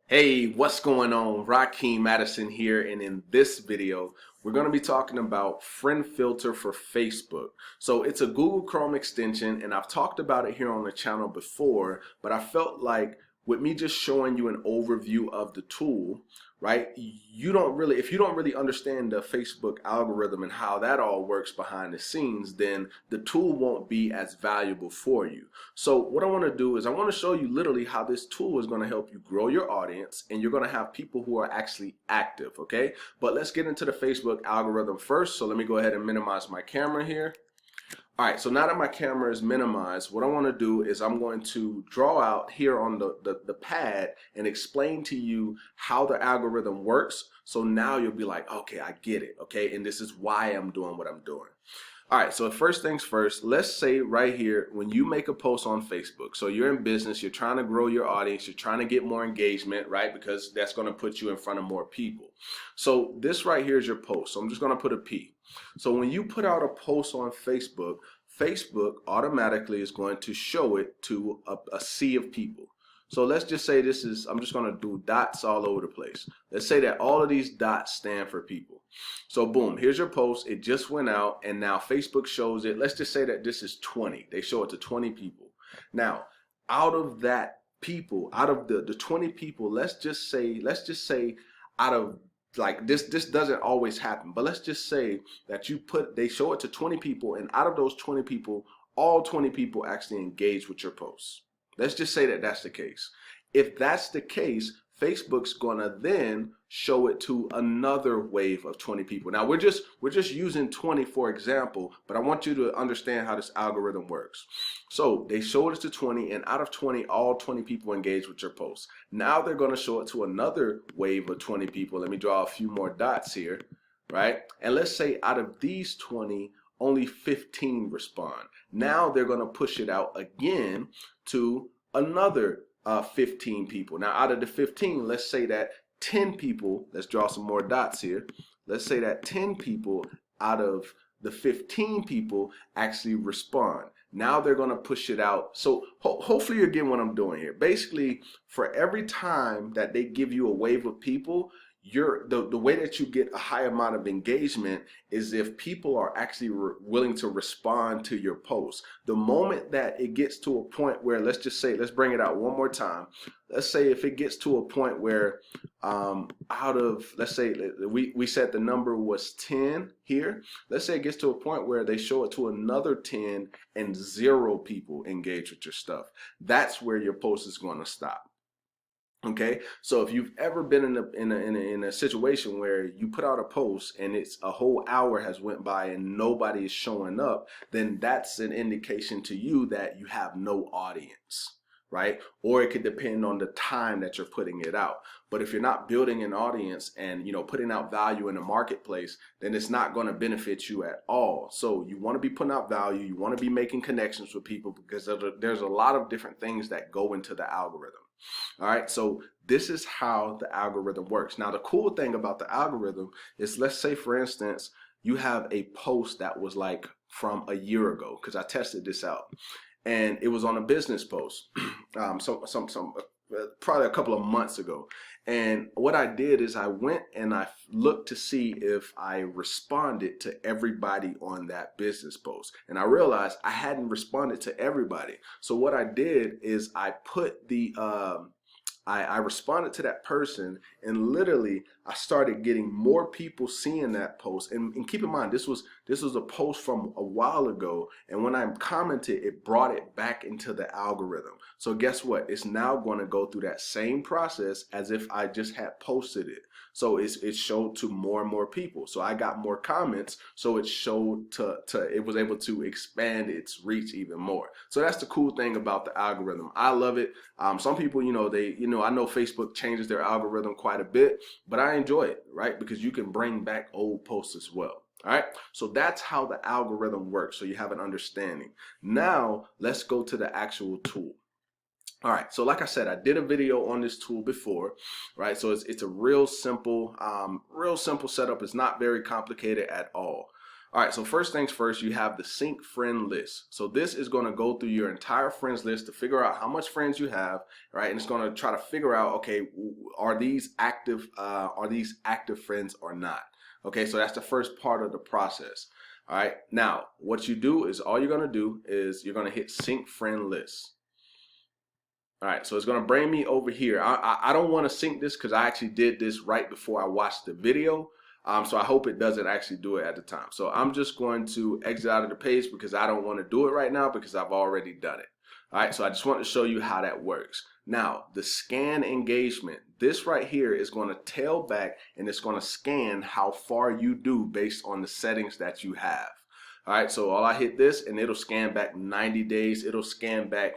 Hey, what's going on? Rakeem Madison here, and in this video, we're going to be talking about friend filter for Facebook. So it's a Google Chrome extension, and I've talked about it here on the channel before, but I felt like with me just showing you an overview of the tool, right? If you don't really understand the Facebook algorithm and how that all works behind the scenes, then the tool won't be as valuable for you. So what I want to do is I want to show you literally how this tool is going to help you grow your audience, and you're going to have people who are actually active, okay? But let's get into the Facebook algorithm first. So let me go ahead and minimize my camera here. All right, so now that my camera is minimized, what I want to do is I'm going to draw out here on the pad and explain to you how the algorithm works. So now you'll be like, okay, I get it, okay? And this is why I'm doing what I'm doing. All right, so first things first, let's say right here, when you make a post on Facebook, so you're in business, you're trying to grow your audience, you're trying to get more engagement, right? Because that's going to put you in front of more people. So this right here is your post. So I'm just going to put a P. So when you put out a post on Facebook, Facebook automatically is going to show it to a sea of people. So let's just say this is, I'm just going to do dots all over the place. Let's say that all of these dots stand for people. So boom, here's your post. It just went out, and now Facebook shows it. Let's just say that this is 20. They show it to 20 people. Now, out of that people, out of the 20 people, let's just say out of, like, this doesn't always happen, but let's just say that they show it to 20 people, and out of those 20 people, all 20 people actually engage with your posts. Let's just say that that's the case. If that's the case, Facebook's gonna then show it to another wave of 20 people. Now we're just using 20 for example, but I want you to understand how this algorithm works. So they showed it to 20, and out of 20, all 20 people engage with your post. Now they're gonna show it to another wave of 20 people. Let me draw a few more dots here, right? And let's say out of these 20, only 15 respond. Now they're going to push it out again to another 15 people. Now out of the 15, let's say that 10 people, let's draw some more dots here. Let's say that 10 people out of the 15 people actually respond. Now they're going to push it out. So hopefully you're getting what I'm doing here. Basically, for every time that they give you a wave of people, the way that you get a high amount of engagement is if people are actually willing to respond to your post. The moment that it gets to a point where, let's bring it out one more time. Let's say if it gets to a point where out of, let's say we said the number was 10 here. Let's say it gets to a point where they show it to another 10 and 0 people engage with your stuff. That's where your post is going to stop. Okay, so if you've ever been in a situation where you put out a post and it's a whole hour has went by and nobody is showing up, then that's an indication to you that you have no audience, right? Or it could depend on the time that you're putting it out. But if you're not building an audience and putting out value in the marketplace, then it's not going to benefit you at all. So you want to be putting out value, you want to be making connections with people, because there's a lot of different things that go into the algorithm. All right, so this is how the algorithm works. Now, the cool thing about the algorithm is, let's say, for instance, you have a post that was like from a year ago, because I tested this out, and it was on a business post, probably a couple of months ago. And what I did is I went and I looked to see if I responded to everybody on that business post. And I realized I hadn't responded to everybody. So what I did is I put I responded to that person, and literally I started getting more people seeing that post. And keep in mind, this was a post from a while ago, and when I commented, it brought it back into the algorithm. So guess what? It's now going to go through that same process as if I just had posted it. So it showed to more and more people. So I got more comments, so it showed it was able to expand its reach even more. So that's the cool thing about the algorithm. I love it. Some people, I know Facebook changes their algorithm quite a bit, but I enjoy it, right? Because you can bring back old posts as well. All right, so that's how the algorithm works, so you have an understanding. Now let's go to the actual tool. All right, so like I said, I did a video on this tool before, right? So it's a real simple setup. It's not very complicated at all. All right, so first things first, you have the sync friend list. So this is going to go through your entire friends list to figure out how much friends you have, right? And it's going to try to figure out, okay, are these active friends or not? Okay, so that's the first part of the process. All right, now what you do is all you're going to do is you're going to hit sync friend list. All right, so it's going to bring me over here. I don't want to sync this because I actually did this right before I watched the video. So I hope it doesn't actually do it at the time. So I'm just going to exit out of the page because I don't want to do it right now because I've already done it. All right, so I just want to show you how that works. Now, the scan engagement, this right here is going to tail back and it's going to scan how far you do based on the settings that you have. All right, so all I hit this and it'll scan back 90 days. It'll scan back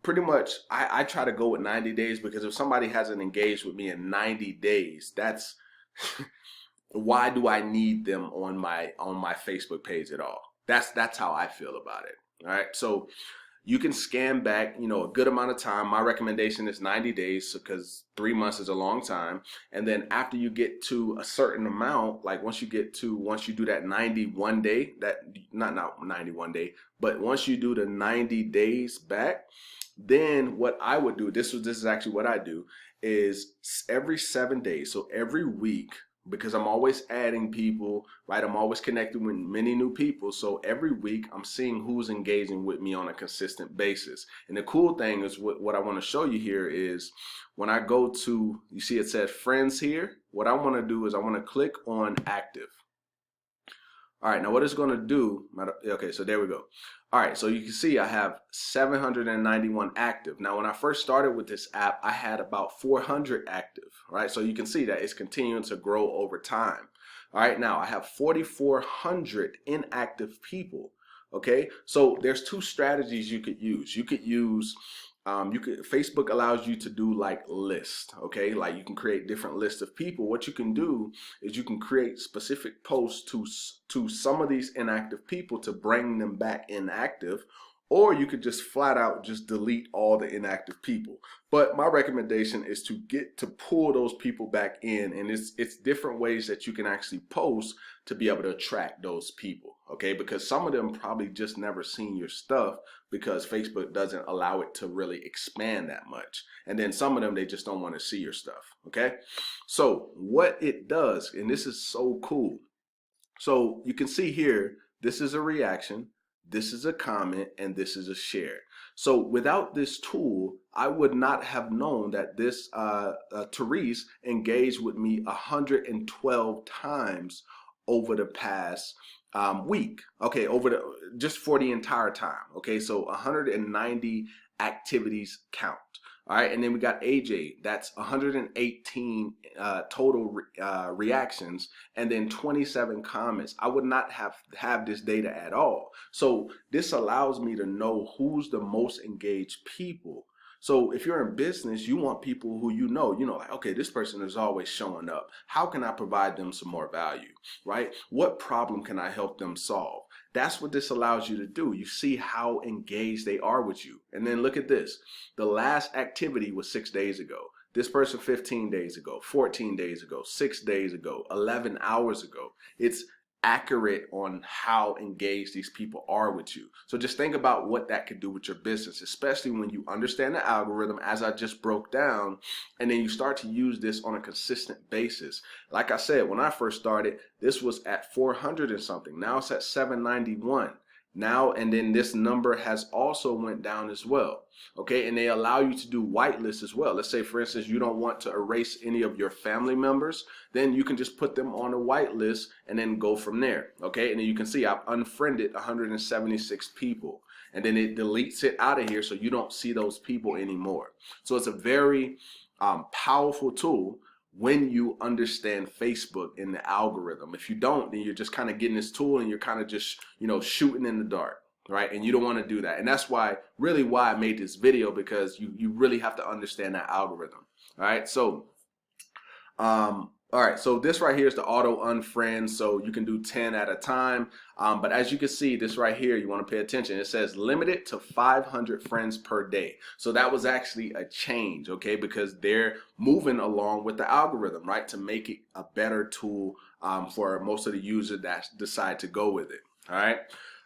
pretty much. I try to go with 90 days because if somebody hasn't engaged with me in 90 days, that's why do I need them on my Facebook page at all? That's how I feel about it. All right, so you can scan back, a good amount of time. My recommendation is 90 days because 3 months is a long time. And then after you get to a certain amount, like once you do that 91 day, that not 91 day, but once you do the 90 days back, then what I would do, this is actually what I do, is every 7 days, so every week, because I'm always adding people, right? I'm always connecting with many new people. So every week I'm seeing who's engaging with me on a consistent basis. And the cool thing is what I want to show you here is when I go to, you see it says friends here. What I want to do is I want to click on active. All right, now what it's going to do, okay, so there we go. All right, so you can see I have 791 active. Now, when I first started with this app, I had about 400 active, right? So you can see that it's continuing to grow over time. All right, now I have 4,400 inactive people, okay? So there's two strategies you could use. Facebook allows you to do like lists, okay? Like you can create different lists of people. What you can do is you can create specific posts to some of these inactive people to bring them back inactive, or you could just flat out just delete all the inactive people. But my recommendation is to pull those people back in, and it's different ways that you can actually post to be able to attract those people, okay? Because some of them probably just never seen your stuff because Facebook doesn't allow it to really expand that much. And then some of them, they just don't want to see your stuff, okay? So what it does, and this is so cool. So you can see here, this is a reaction, this is a comment, and this is a share. So without this tool, I would not have known that this Therese engaged with me 112 times over the past week. Okay, just for the entire time. Okay, so 190 activities count. All right, and then we got AJ, that's 118 total reactions, and then 27 comments. I would not have this data at all. So this allows me to know who's the most engaged people. So if you're in business, you want people who like, okay, this person is always showing up. How can I provide them some more value, right? What problem can I help them solve? That's what this allows you to do. You see how engaged they are with you. And then look at this. The last activity was 6 days ago. This person 15 days ago, 14 days ago, 6 days ago, 11 hours ago. It's accurate on how engaged these people are with you. So just think about what that could do with your business, especially when you understand the algorithm as I just broke down, and then you start to use this on a consistent basis. Like I said, when I first started, this was at 400 and something. Now it's at 791. Now, and then this number has also went down as well. Okay, and they allow you to do whitelists as well. Let's say, for instance, you don't want to erase any of your family members, then you can just put them on a whitelist and then go from there. Okay, and then you can see I've unfriended 176 people, and then it deletes it out of here so you don't see those people anymore. So it's a very powerful tool when you understand Facebook and the algorithm. If you don't, then you're just kind of getting this tool and you're kind of just, shooting in the dark, right? And you don't want to do that. And that's why I made this video, because you really have to understand that algorithm, all right? So All right, so this right here is the auto unfriend, so you can do 10 at a time. But as you can see, this right here, you want to pay attention. It says limited to 500 friends per day. So that was actually a change, okay, because they're moving along with the algorithm, right, to make it a better tool for most of the users that decide to go with it. All right.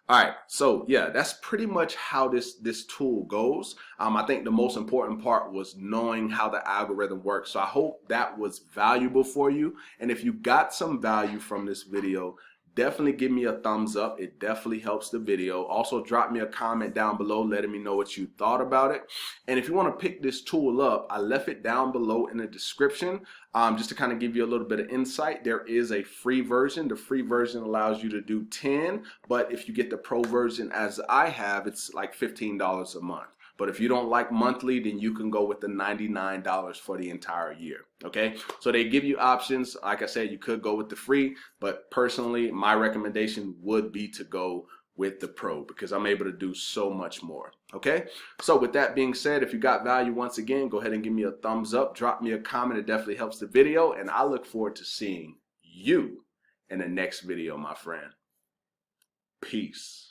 All right, so yeah, that's pretty much how this tool goes. I think the most important part was knowing how the algorithm works. So I hope that was valuable for you. And if you got some value from this video, definitely give me a thumbs up. It definitely helps the video. Also, drop me a comment down below letting me know what you thought about it. And if you want to pick this tool up, I left it down below in the description just to kind of give you a little bit of insight. There is a free version. The free version allows you to do 10, but if you get the pro version as I have, it's like $15 a month. But if you don't like monthly, then you can go with the $99 for the entire year. Okay, so they give you options. Like I said, you could go with the free, but personally, my recommendation would be to go with the pro because I'm able to do so much more. Okay, so with that being said, if you got value, once again, go ahead and give me a thumbs up, drop me a comment. It definitely helps the video, and I look forward to seeing you in the next video, my friend. Peace.